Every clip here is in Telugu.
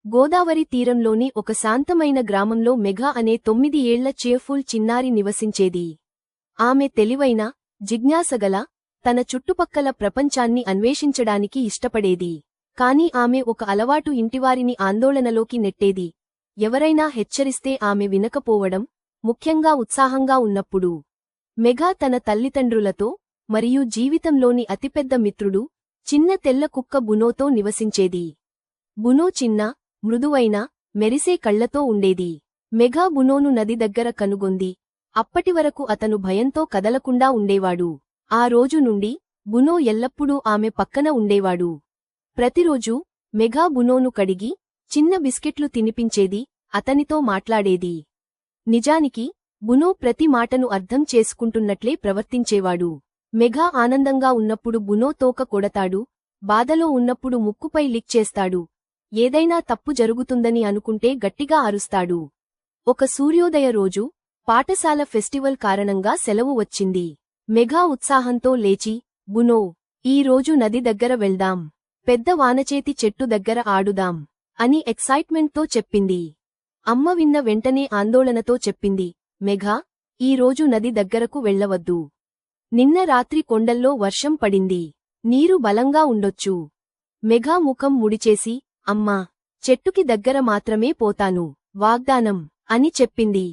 గోదావరి తీరంలోని ఒక శాంతమైన గ్రామంలో మెఘా అనే 9 ఏళ్ల చేర్ఫుల్ చిన్నారి నివసించేది. ఆమె తెలివైన, జిజ్ఞాసగల, తన చుట్టుపక్కల ప్రపంచాన్ని అన్వేషించడానికి ఇష్టపడేది. కాని ఆమె ఒక అలవాటు ఇంటివారిని ఆందోళనలోకి నెట్టేది. ఎవరైనా హెచ్చరిస్తే ఆమె వినకపోవడం, ముఖ్యంగా ఉత్సాహంగా ఉన్నప్పుడు. మెఘా తన తల్లిదండ్రులతో మరియు జీవితంలోని అతిపెద్ద మిత్రుడు, చిన్న తెల్ల కుక్క బునోతో నివసించేది. బునో చిన్న, మృదువైన, మెరిసే కళ్లతో ఉండేది. మెఘా బునోను నది దగ్గర కనుగొంది. అప్పటివరకు అతను భయంతో కదలకుండా ఉండేవాడు. ఆ రోజు నుండి బునో ఎల్లప్పుడూ ఆమె పక్కన ఉండేవాడు. ప్రతిరోజూ మెఘా బునోను కడిగి, చిన్న బిస్కెట్లు తినిపించేది, అతనితో మాట్లాడేది. నిజానికి బునో ప్రతి మాటను అర్థం చేసుకుంటున్నట్లే ప్రవర్తించేవాడు. మెఘా ఆనందంగా ఉన్నప్పుడు బునో తోక కొడతాడు, బాధలో ఉన్నప్పుడు ముక్కుపై లిక్ చేస్తాడు, ఏదైనా తప్పు జరుగుతుందని అనుకుంటే గట్టిగా అరుస్తాడు. ఒక సూర్యోదయ రోజు పాఠశాల ఫెస్టివల్ కారణంగా సెలవు వచ్చింది. మెఘా ఉత్సాహంతో లేచి, బునో, ఈ రోజు నది దగ్గర వెళ్దాం, పెద్ద వానచేతి చెట్టు దగ్గర ఆడుదాం అని ఎక్సైట్మెంట్తో చెప్పింది. అమ్మ విన్న వెంటనే ఆందోళనతో చెప్పింది, మెఘా, ఈ రోజు నది దగ్గరకు వెళ్లవద్దు. నిన్న రాత్రి కొండల్లో వర్షం పడింది, నీరు బలంగా ఉండొచ్చు. మెఘా ముఖం ముడిచేసి, అమ్మా, చెట్టుకి దగ్గర మాత్రమే పోతాను, వాగ్దానం అని చెప్పింది.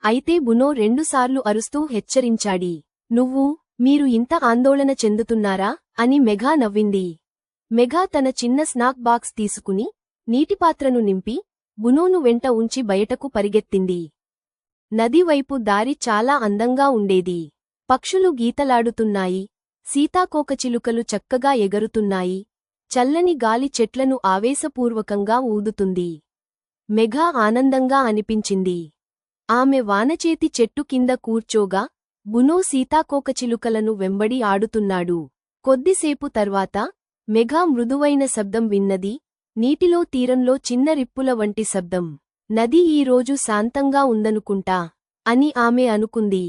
అయితే బునో 2 సార్లు అరుస్తూ హెచ్చరించాడి. మీరు ఇంత ఆందోళన చెందుతున్నారా అని మెఘా నవ్వింది. మెఘా తన చిన్న స్నాక్ బాక్స్ తీసుకుని, నీటిపాత్రను నింపి, బునోను వెంట ఉంచి బయటకు పరిగెత్తింది. నదివైపు దారి చాలా అందంగా ఉండేది. పక్షులు గీతలాడుతున్నాయి, సీతాకోకచిలుకలు చక్కగా ఎగరుతున్నాయి, చల్లని గాలి చెట్లను ఆవేశపూర్వకంగా ఊదుతుంది. మెఘా ఆనందంగా అనిపించింది. ఆమె వానచేతి చెట్టు కింద కూర్చోగా, బునో సీతాకోకచిలుకలను వెంబడి ఆడుతున్నాడు. కొద్దిసేపు తర్వాత మెఘా మృదువైన శబ్దం విన్నది, నీటిలో తీరంలో చిన్న రిప్పుల వంటి శబ్దం. నది ఈరోజు శాంతంగా ఉందనుకుంటా అని ఆమె అనుకుంది.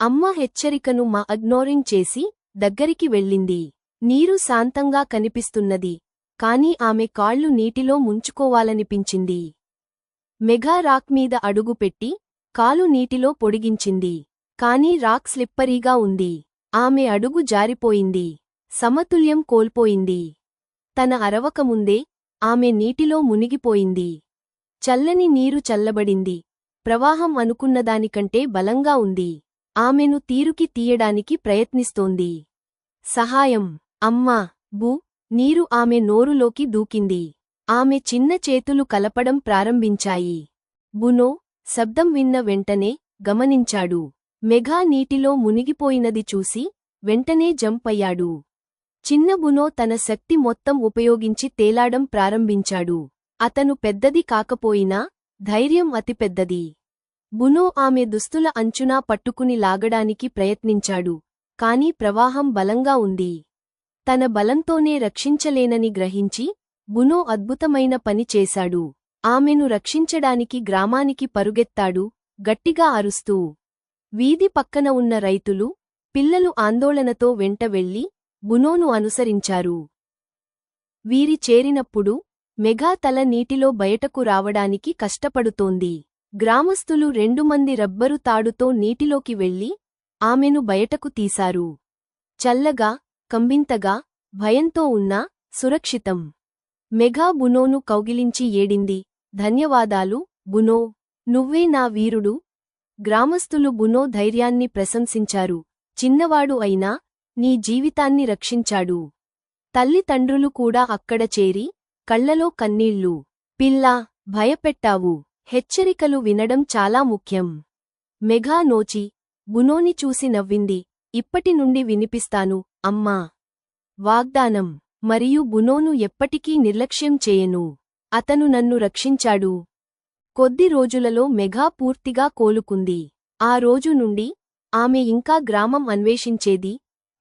అమ్మ హెచ్చరికను ఇగ్నోరింగ్ చేసి దగ్గరికి వెళ్ళింది. నీరు శాంతంగా కనిపిస్తున్నది, కాని ఆమె కాళ్లు నీటిలో ముంచుకోవాలనిపించింది. మెఘా రాక్ మీద అడుగుపెట్టి, కాలు నీటిలో పొడిగించింది. కాని రాక్ స్లిప్పరీగా ఉంది. ఆమె అడుగు జారిపోయింది, సమతుల్యం కోల్పోయింది. తన అరవకముందే ఆమె నీటిలో మునిగిపోయింది. చల్లని నీరు చల్లబడింది, ప్రవాహం అనుకున్నదానికంటే బలంగా ఉంది. ఆమెను తీరుకి తీయడానికి ప్రయత్నిస్తోంది. సహాయం, అమ్మా, నీరు ఆమె నోరులోకి దూకింది. ఆమె చిన్న చేతులు కలపడం ప్రారంభించాయి. బునో శబ్దం విన్న వెంటనే గమనించాడు. మెఘా నీటిలో మునిగిపోయినది చూసి వెంటనే జంప్ అయ్యాడు. చిన్న బునో తన శక్తి మొత్తం ఉపయోగించి తేలాడం ప్రారంభించాడు. అతను పెద్దది కాకపోయినా ధైర్యం అతిపెద్దది. బునో ఆమె దుస్తుల అంచునా పట్టుకుని లాగడానికి ప్రయత్నించాడు, కాని ప్రవాహం బలంగా ఉంది. తన బలంతోనే రక్షించలేనని గ్రహించి బునో అద్భుతమైన పని చేశాడు. ఆమెను రక్షించడానికి గ్రామానికి పరుగెత్తాడు, గట్టిగా అరుస్తూ. వీధి పక్కన ఉన్న రైతులు, పిల్లలు ఆందోళనతో వెంట వెళ్లి బునోను అనుసరించారు. వీరి చేరినప్పుడు మెఘా తల నీటిలో బయటకు రావడానికి కష్టపడుతోంది. గ్రామస్థులు 2 మంది రబ్బరు తాడుతో నీటిలోకి వెళ్లి ఆమెను బయటకు తీశారు. చల్లగా, కంబింతగా, భయంతో ఉన్నా సురక్షితం. మెఘా బునోను కౌగిలించి ఏడింది, ధన్యవాదాలు, బునో, నువ్వే నా వీరుడు. గ్రామస్థులు బునో ధైర్యాన్ని ప్రశంసించారు. చిన్నవాడు అయినా నీ జీవితాన్ని రక్షించాడు. తల్లిదండ్రులు కూడా అక్కడ చేరి, కళ్లలో కన్నీళ్లు. పిల్లా, భయపెట్టావు. హెచ్చరికలు వినడం చాలా ముఖ్యం. మెఘా నోచి బునోని చూసి నవ్వింది, ఇప్పటి నుండి వినిపిస్తాను, అమ్మా. వాగ్దానం. మరియు బునోను ఎప్పటికీ నిర్లక్ష్యం చేయను. అతను నన్ను రక్షించాడు. కొద్ది రోజులలో మెఘా పూర్తిగా కోలుకుంది. ఆ రోజు నుండి ఆమె ఇంకా గ్రామం అన్వేషించేది,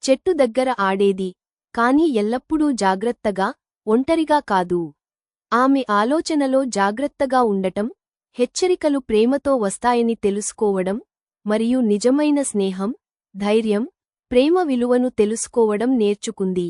చెట్టు దగ్గర ఆడేది, కాని ఎల్లప్పుడూ జాగ్రత్తగా, ఒంటరిగా కాదు. ఆమె ఆలోచనలో జాగ్రత్తగా ఉండటం, హెచ్చరికలు ప్రేమతో వస్తాయని తెలుసుకోవడం, మరియు నిజమైన స్నేహం, ధైర్యం, ప్రేమ విలువను తెలుసుకోవడం నేర్చుకుంది.